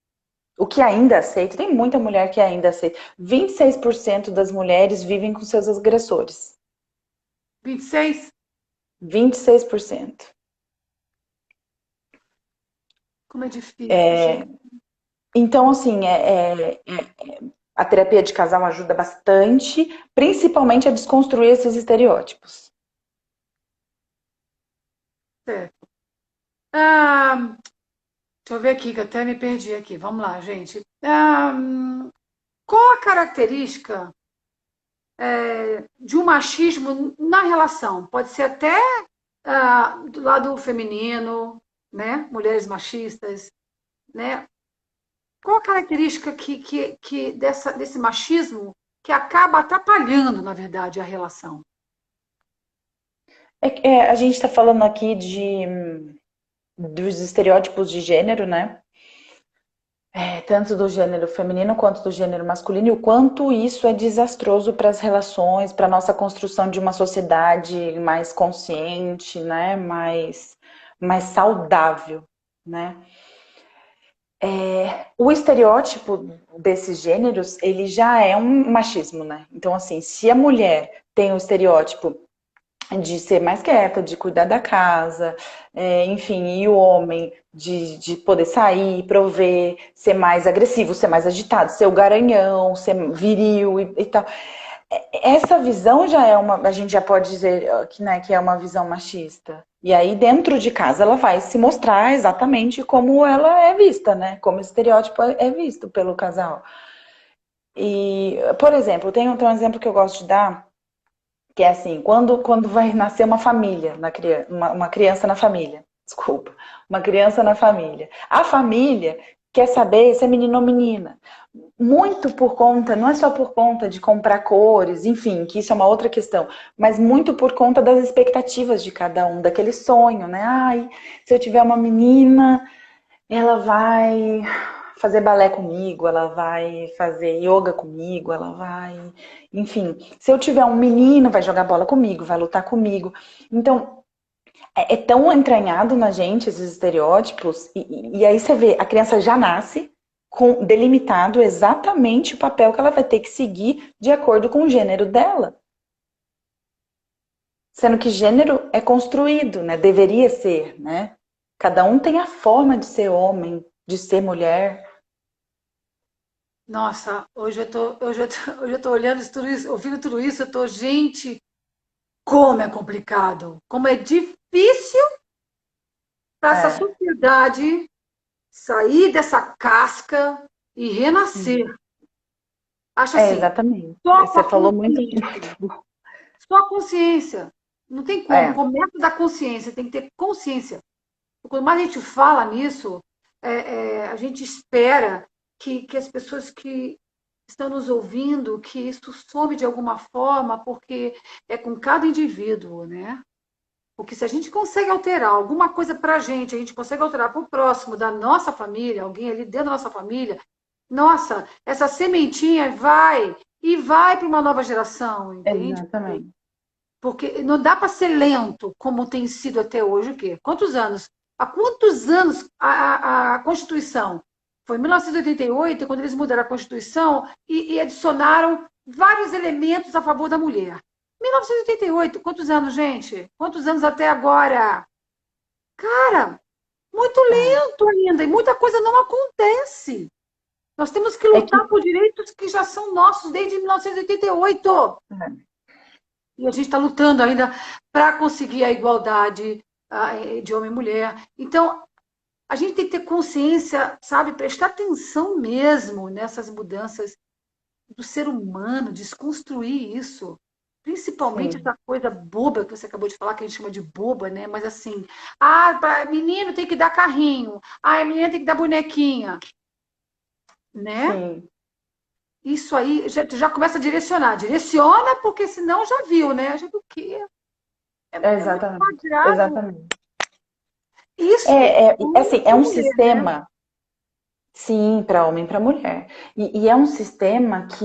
O que ainda aceita, tem muita mulher que ainda aceita. 26% das mulheres vivem com seus agressores. 26? 26%. Como é difícil, gente. Então, assim, a terapia de casal ajuda bastante, principalmente a desconstruir esses estereótipos. Certo. Ah, deixa eu ver aqui, que eu até me perdi aqui. Vamos lá, gente. Qual a característica de um machismo na relação? Pode ser até do lado feminino, né? Mulheres machistas, né? Qual a característica desse machismo que acaba atrapalhando, na verdade, a relação? A gente está falando aqui dos estereótipos de gênero, né? Tanto do gênero feminino quanto do gênero masculino, e o quanto isso é desastroso para as relações, para a nossa construção de uma sociedade mais consciente, né? Mais saudável, né? O estereótipo desses gêneros, ele já é um machismo, né? Então, assim, se a mulher tem o estereótipo de ser mais quieta, de cuidar da casa, enfim, e o homem de poder sair, prover, ser mais agressivo, ser mais agitado, ser o garanhão, ser viril e tal. Essa visão já é a gente já pode dizer que, né, que é uma visão machista. E aí, dentro de casa, ela vai se mostrar exatamente como ela é vista, né? Como o estereótipo é visto pelo casal. E, por exemplo, tem um exemplo que eu gosto de dar, que é assim, quando vai nascer uma família, uma criança na família, desculpa, uma criança na família. A família quer saber se é menino ou menina. Muito por conta, não é só por conta de comprar cores, enfim, que isso é uma outra questão, mas muito por conta das expectativas de cada um, daquele sonho, né? Ai, se eu tiver uma menina, ela vai fazer balé comigo, ela vai fazer yoga comigo, ela vai. Enfim, se eu tiver um menino, vai jogar bola comigo, vai lutar comigo. Então, é tão entranhado na gente esses estereótipos, e aí você vê, a criança já nasce com delimitado exatamente o papel que ela vai ter que seguir de acordo com o gênero dela. Sendo que gênero é construído, né? Deveria ser, né? Cada um tem a forma de ser homem, de ser mulher. Nossa, hoje eu tô olhando tudo isso, ouvindo tudo isso, eu tô, gente, como é complicado, como é difícil para essa É, sociedade sair dessa casca e renascer. Acho assim, exatamente. só com Você a falou muito. consciência. Só a consciência. Não tem como. É, Começa da consciência, tem que ter consciência. Quanto mais a gente fala nisso, a gente espera que as pessoas que estão nos ouvindo, que isso some de alguma forma, porque é com cada indivíduo, né? Porque se a gente consegue alterar alguma coisa para a gente consegue alterar para o próximo da nossa família, alguém ali dentro da nossa família, nossa, essa sementinha vai e vai para uma nova geração, entende? exatamente. Porque não dá para ser lento como tem sido até hoje. O quê? Quantos anos? Há quantos anos a Constituição? Foi em 1988, quando eles mudaram a Constituição e adicionaram vários elementos a favor da mulher. 1988, quantos anos, gente? Quantos anos até agora? Cara, muito É, lento ainda, e muita coisa não acontece. Nós temos que é que lutar por direitos que já são nossos desde 1988. é, E a gente está lutando ainda para conseguir a igualdade de homem e mulher. Então, a gente tem que ter consciência, sabe, prestar atenção mesmo nessas mudanças do ser humano, desconstruir isso. Principalmente sim. essa coisa boba que você acabou de falar, que a gente chama de boba, né? Mas assim, menino tem que dar carrinho, menina tem que dar bonequinha, né? Sim, Isso aí já começa a direcionar. Direciona, porque senão já viu, né? Já do quê? É muito exatamente. quadrado. Exatamente. Isso, Assim, homem é e um mulher, né? sistema, sim, para homem e para mulher. E é um sistema que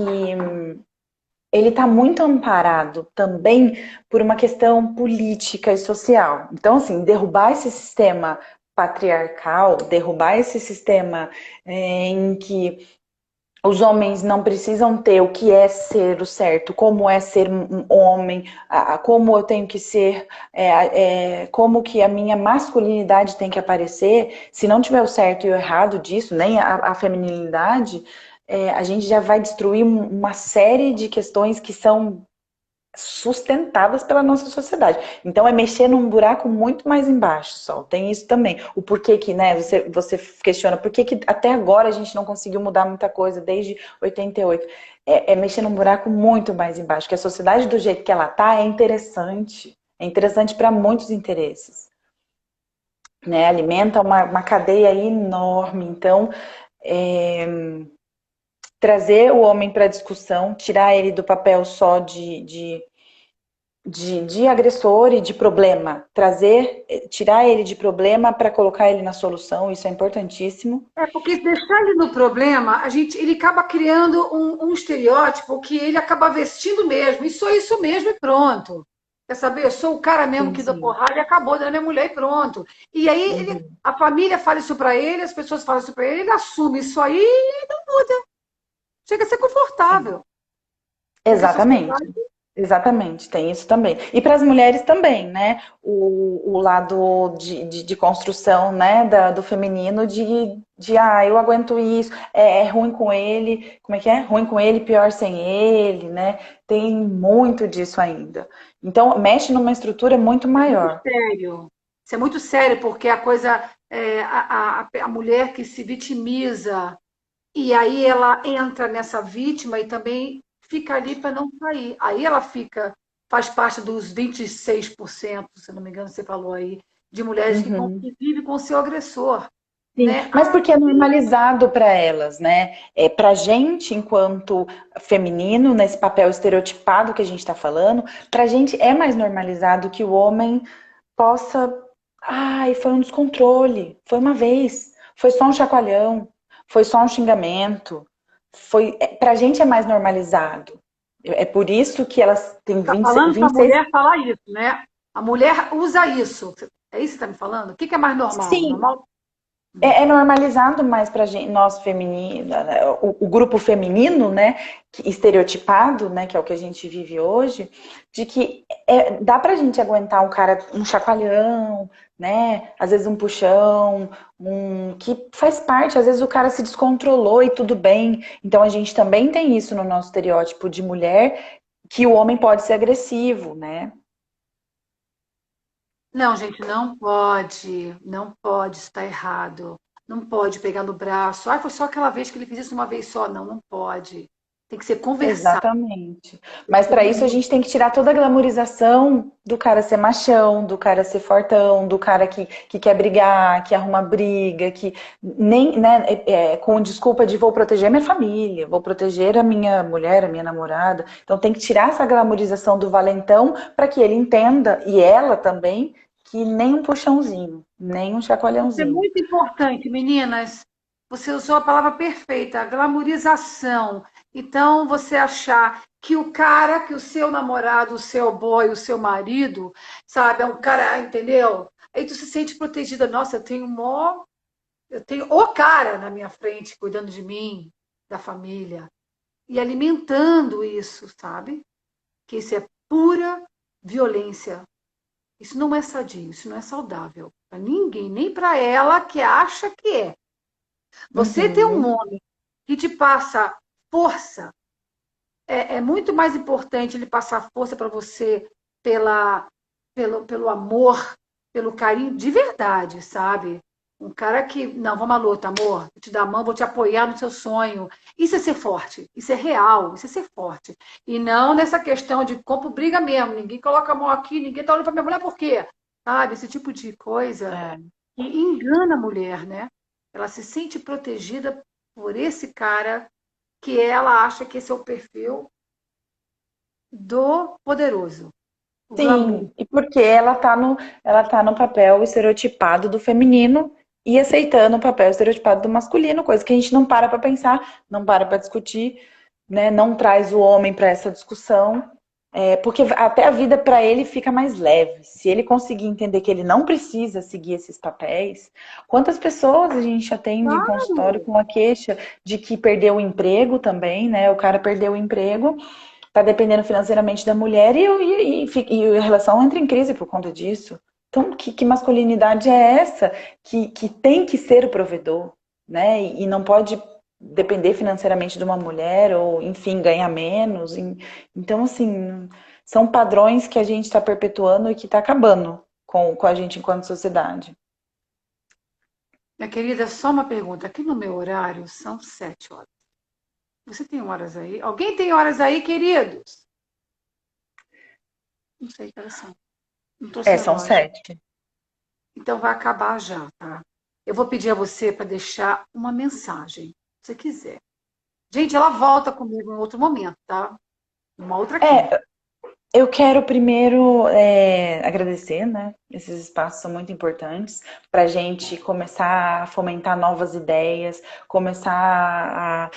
ele está muito amparado também por uma questão política e social. Então, assim, derrubar esse sistema patriarcal, derrubar esse sistema em que os homens não precisam ter o que é ser o certo, como é ser um homem, como eu tenho que ser, como que a minha masculinidade tem que aparecer. Se não tiver o certo e o errado disso, nem a feminilidade, a gente já vai destruir uma série de questões que são sustentadas pela nossa sociedade. Então é mexer num buraco muito mais embaixo, só. Tem isso também. O porquê que, né, você questiona por que até agora a gente não conseguiu mudar muita coisa desde 88. É mexer num buraco muito mais embaixo, que a sociedade do jeito que ela tá é interessante. É interessante para muitos interesses, né? Alimenta uma cadeia enorme. Então, é, trazer o homem para a discussão, tirar ele do papel só de agressor e de problema, tirar ele de problema para colocar ele na solução, isso é importantíssimo. É porque deixar ele no problema, ele acaba criando um estereótipo que ele acaba vestindo mesmo. E sou isso mesmo e pronto. Quer saber? Eu sou o cara mesmo Sim, que dá sim. porrada e acabou dando minha mulher e pronto. E aí Uhum. a família fala isso para ele, as pessoas falam isso para ele, ele assume isso aí e não muda. Chega a ser confortável. Porque a Exatamente. sociedade. Exatamente, tem isso também. E para as mulheres também, né? O lado de construção, né? Do feminino, eu aguento isso, é ruim com ele, como é que é? Ruim com ele, pior sem ele, né? Tem muito disso ainda. Então, mexe numa estrutura muito É muito maior. sério. Isso é muito sério, porque a coisa. A mulher que se vitimiza. E aí ela entra nessa vítima e também fica ali para não sair. Aí ela faz parte dos 26%, se não me engano, você falou aí, de mulheres Uhum. que vivem com o seu agressor. Sim, Né? mas porque é normalizado para elas, né? É, para gente, enquanto feminino, nesse papel estereotipado que a gente está falando, para gente é mais normalizado que o homem possa. Ai, foi um descontrole, foi uma vez, foi só um chacoalhão, foi só um xingamento. Pra gente é mais normalizado. É por isso que elas têm Está 20, falando para a 26. mulher falar isso, né? A mulher usa isso. É isso que você está me falando? O que é mais normal? Sim, Normal? é normalizado mais pra gente, nós feminina, né, o grupo feminino, né, estereotipado, né, que é o que a gente vive hoje, de que dá pra gente aguentar um cara, um chacoalhão, né, às vezes um puxão, que faz parte, às vezes o cara se descontrolou e tudo bem. Então a gente também tem isso no nosso estereótipo de mulher, que o homem pode ser agressivo, né? Não, gente, não pode. Não pode, isso está errado. Não pode pegar no braço. Ah, foi só aquela vez que ele fez isso uma vez só. Não, não pode. Tem que ser conversado. Exatamente. Tem que Mas ser para isso a gente tem que tirar toda a glamorização do cara ser machão, do cara ser fortão, do cara que quer brigar, que arruma briga, que nem, né, com desculpa de vou proteger minha família, vou proteger a minha mulher, a minha namorada. Então tem que tirar essa glamorização do valentão para que ele entenda, e ela também, que nem um puxãozinho, nem um Isso é chacoalhãozinho. muito importante, meninas. Você usou a palavra perfeita, a glamorização. Então, você achar que o cara, que o seu namorado, o seu boy, o seu marido, sabe, é um cara, entendeu? Aí tu se sente protegida. Nossa, eu tenho o cara na minha frente cuidando de mim, da família e alimentando isso, sabe? Que isso é pura violência. Isso não é sadio, isso não é saudável para ninguém, nem para ela que acha que é. Você ter um Uhum. homem que te passa força, é muito mais importante ele passar força para você pela, pelo amor, pelo carinho de verdade, sabe? Um cara que, não, vamos à luta, amor, vou te dar a mão, vou te apoiar no seu sonho. Isso é ser forte, isso é real, isso é ser forte. E não nessa questão de corpo briga mesmo, ninguém coloca a mão aqui, ninguém tá olhando para minha mulher por quê? Sabe? Esse tipo de coisa É. que engana a mulher, né? Ela se sente protegida por esse cara que ela acha que esse é o perfil do poderoso, o glamour. Sim, e porque ela tá no papel estereotipado do feminino e aceitando o papel estereotipado do masculino, coisa que a gente não para pensar, não para discutir, né? Não traz o homem para essa discussão, porque até a vida para ele fica mais leve. Se ele conseguir entender que ele não precisa seguir esses papéis, quantas pessoas a gente atende em consultório Claro! com a queixa de que perdeu o emprego também, né? O cara perdeu o emprego, tá dependendo financeiramente da mulher e a relação entra em crise por conta disso. Então, que masculinidade é essa que tem que ser o provedor, né? E não pode depender financeiramente de uma mulher ou, enfim, ganhar menos. Então, assim, são padrões que a gente está perpetuando e que está acabando com a gente enquanto sociedade. Minha querida, só uma pergunta. Aqui no meu horário são 7 horas. Você tem horas aí? Alguém tem horas aí, queridos? Não sei que horas são. Não tô É, sem são relógio. 7. Então vai acabar já, tá? Eu vou pedir a você para deixar uma mensagem, se você quiser. Gente, ela volta comigo em outro momento, tá? Uma outra quinta. É, eu quero primeiro agradecer, né? Esses espaços são muito importantes para a gente começar a fomentar novas ideias, começar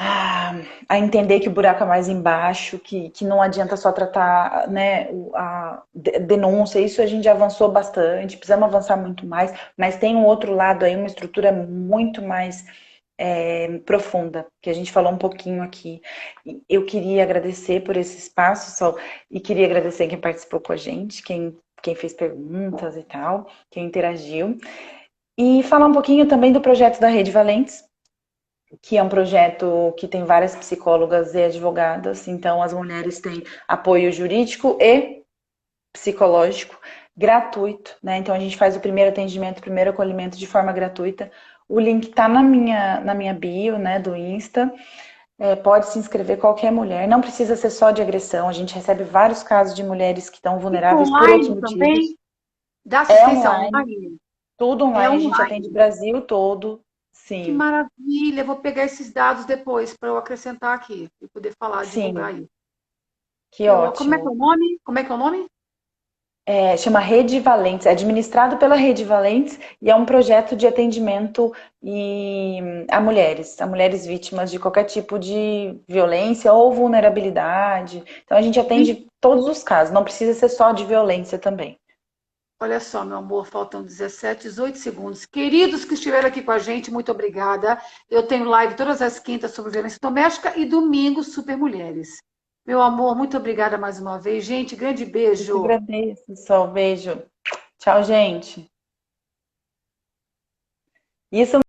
a, a entender que o buraco é mais embaixo, que não adianta só tratar, né, a denúncia. Isso a gente já avançou bastante, precisamos avançar muito mais, mas tem um outro lado aí, uma estrutura muito mais profunda, que a gente falou um pouquinho aqui. Eu queria agradecer por esse espaço, Sol, e queria agradecer quem participou com a gente, quem fez perguntas e tal, quem interagiu. E falar um pouquinho também do projeto da Rede Valentes, que é um projeto que tem várias psicólogas e advogadas, então as mulheres têm apoio jurídico e psicológico gratuito, né? Então a gente faz o primeiro atendimento, o primeiro acolhimento de forma gratuita. O link tá na minha bio, né, do Insta. Pode se inscrever qualquer mulher, não precisa ser só de agressão, a gente recebe vários casos de mulheres que estão Fica vulneráveis por outros online motivos. também? Dá É assistência online, online? tudo É online, a gente atende o online. Brasil todo, Que sim, maravilha! Eu vou pegar esses dados depois para eu acrescentar aqui e poder falar, divulgar sim, aí. que Como é que é ótimo. o nome? Como é que é o nome? Chama Rede Valentes, é administrado pela Rede Valentes e é um projeto de atendimento a mulheres vítimas de qualquer tipo de violência ou vulnerabilidade. Então a gente Gente, atende todos os casos, não precisa ser só de violência também. olha só, meu amor, faltam 17, 18 segundos. Queridos que estiveram aqui com a gente, muito obrigada. Eu tenho live todas as quintas sobre violência doméstica e domingo Super Mulheres. Meu amor, muito obrigada mais uma vez. Gente, grande Eu que beijo. agradeço, Sol. Beijo. Tchau, gente. Isso